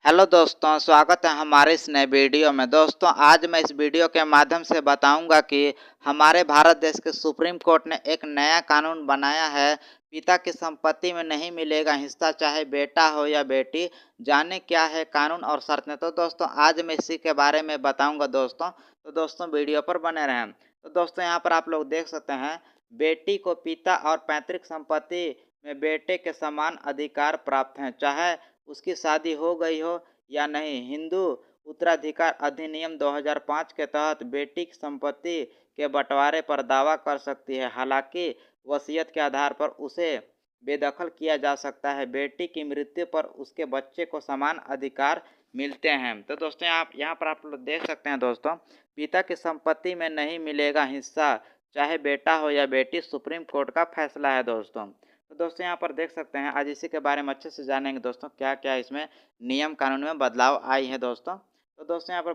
Hello दोस्तों, स्वागत है हमारे इस नए वीडियो में। दोस्तों, आज मैं इस वीडियो के माध्यम से बताऊंगा कि हमारे भारत देश के सुप्रीम कोर्ट ने एक नया कानून बनाया है। पिता की संपत्ति में नहीं मिलेगा हिस्सा, चाहे बेटा हो या बेटी। जाने क्या है कानून और शर्तें। तो दोस्तों, आज मैं इसी के बारे में बताऊंगा दोस्तों। तो दोस्तों, वीडियो पर बने रहें। तो दोस्तों, यहाँ पर आप लोग देख सकते हैं, बेटी को पिता और पैतृक संपत्ति में बेटे के समान अधिकार प्राप्त हैं, चाहे उसकी शादी हो गई हो या नहीं। हिंदू उत्तराधिकार अधिनियम 2005 के तहत बेटी की संपत्ति के बंटवारे पर दावा कर सकती है, हालांकि वसीयत के आधार पर उसे बेदखल किया जा सकता है। बेटी की मृत्यु पर उसके बच्चे को समान अधिकार मिलते हैं। तो दोस्तों, यहाँ पर आप लोग देख सकते हैं दोस्तों, पिता की संपत्ति में नहीं मिलेगा हिस्सा, चाहे बेटा हो या बेटी। सुप्रीम कोर्ट का फैसला है दोस्तों। तो दोस्तों, यहाँ पर देख सकते हैं, आज इसी के बारे में अच्छे से जानेंगे दोस्तों, क्या क्या इसमें नियम कानून में बदलाव आई है दोस्तों। तो दोस्तों, यहाँ पर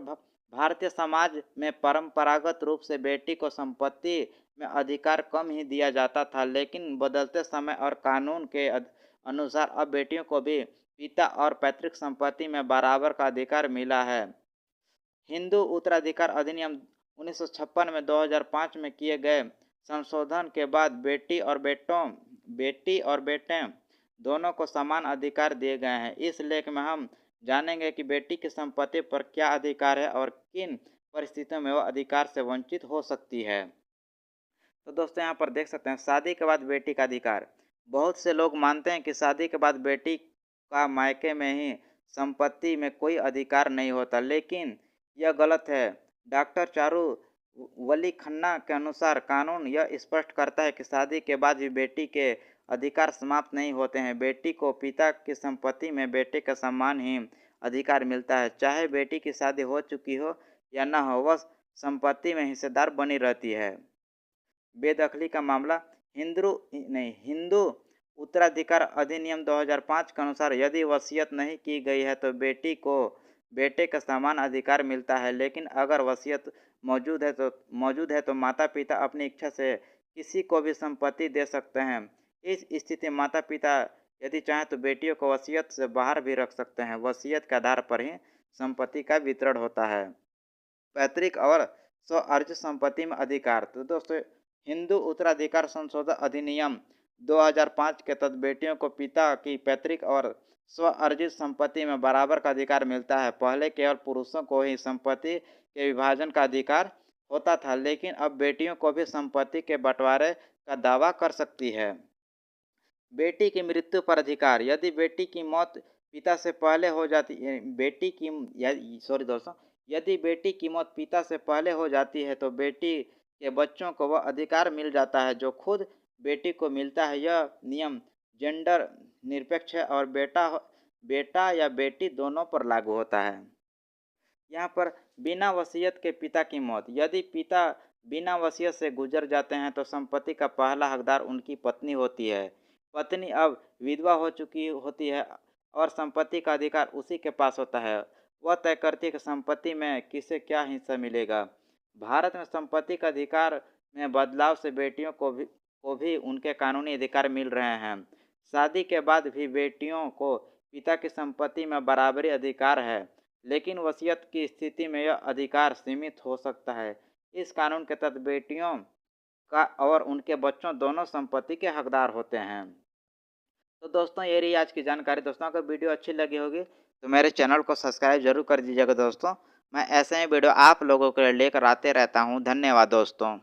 भारतीय समाज में परंपरागत रूप से बेटी को संपत्ति में अधिकार कम ही दिया जाता था, लेकिन बदलते समय और कानून के अनुसार अब बेटियों को भी पिता और पैतृक संपत्ति में बराबर का अधिकार मिला है। हिंदू उत्तराधिकार अधिनियम 1956 में 2005 में किए गए संशोधन के बाद बेटी और बेटे दोनों को समान अधिकार दिए गए हैं। इस लेख में हम जानेंगे कि बेटी की संपत्ति पर क्या अधिकार है और किन परिस्थितियों में वह अधिकार से वंचित हो सकती है। तो दोस्तों, यहाँ पर देख सकते हैं, शादी के बाद बेटी का अधिकार। बहुत से लोग मानते हैं कि शादी के बाद बेटी का मायके में ही संपत्ति में कोई अधिकार नहीं होता, लेकिन यह गलत है। डॉक्टर चारू वली खन्ना के अनुसार कानून यह स्पष्ट करता है कि शादी के बाद भी बेटी के अधिकार समाप्त नहीं होते हैं। बेटी को पिता की संपत्ति में बेटे का समान ही अधिकार मिलता है, चाहे बेटी की शादी हो चुकी हो या न हो, वह संपत्ति में हिस्सेदार बनी रहती है। बेदखली का मामला। हिंदू उत्तराधिकार अधिनियम 2005 के अनुसार यदि वसीयत नहीं की गई है तो बेटी को बेटे का समान अधिकार मिलता है, लेकिन अगर वसीयत मौजूद है तो माता पिता अपनी इच्छा से किसी को भी संपत्ति दे सकते हैं। इस स्थिति में माता पिता यदि चाहें तो बेटियों को वसीयत से बाहर भी रख सकते हैं। वसीयत के आधार पर ही संपत्ति का वितरण होता है। पैतृक और स्वअर्जित संपत्ति में अधिकार। तो दोस्तों, हिंदू उत्तराधिकार संशोधन अधिनियम 2005 के तहत बेटियों को पिता की पैतृक और स्वअर्जित संपत्ति में बराबर का अधिकार मिलता है। पहले केवल पुरुषों को ही संपत्ति के विभाजन का अधिकार होता था, लेकिन अब बेटियों को भी संपत्ति के बंटवारे का दावा कर सकती है। बेटी की मृत्यु पर अधिकार। यदि बेटी की मौत पिता से पहले हो जाती है यदि बेटी की मौत पिता से पहले हो जाती है तो बेटी के बच्चों को वह अधिकार मिल जाता है जो खुद बेटी को मिलता है। यह नियम जेंडर निरपेक्ष है और बेटा या बेटी दोनों पर लागू होता है। यहाँ पर बिना वसीयत के पिता की मौत। यदि पिता बिना वसीयत से गुजर जाते हैं तो संपत्ति का पहला हकदार उनकी पत्नी होती है। पत्नी अब विधवा हो चुकी होती है और संपत्ति का अधिकार उसी के पास होता है। वह तय करती है कि संपत्ति में किसे क्या हिस्सा मिलेगा। भारत में संपत्ति का अधिकार में बदलाव से बेटियों को भी उनके कानूनी अधिकार मिल रहे हैं। शादी के बाद भी बेटियों को पिता की संपत्ति में बराबरी अधिकार है, लेकिन वसीयत की स्थिति में यह अधिकार सीमित हो सकता है। इस कानून के तहत बेटियों का और उनके बच्चों दोनों संपत्ति के हकदार होते हैं। तो दोस्तों, ये रही आज की जानकारी। दोस्तों, अगर वीडियो अच्छी लगी होगी तो मेरे चैनल को सब्सक्राइब जरूर कर दीजिएगा दोस्तों। मैं ऐसे ही वीडियो आप लोगों के लिए लेकर आते रहता हूँ। धन्यवाद दोस्तों।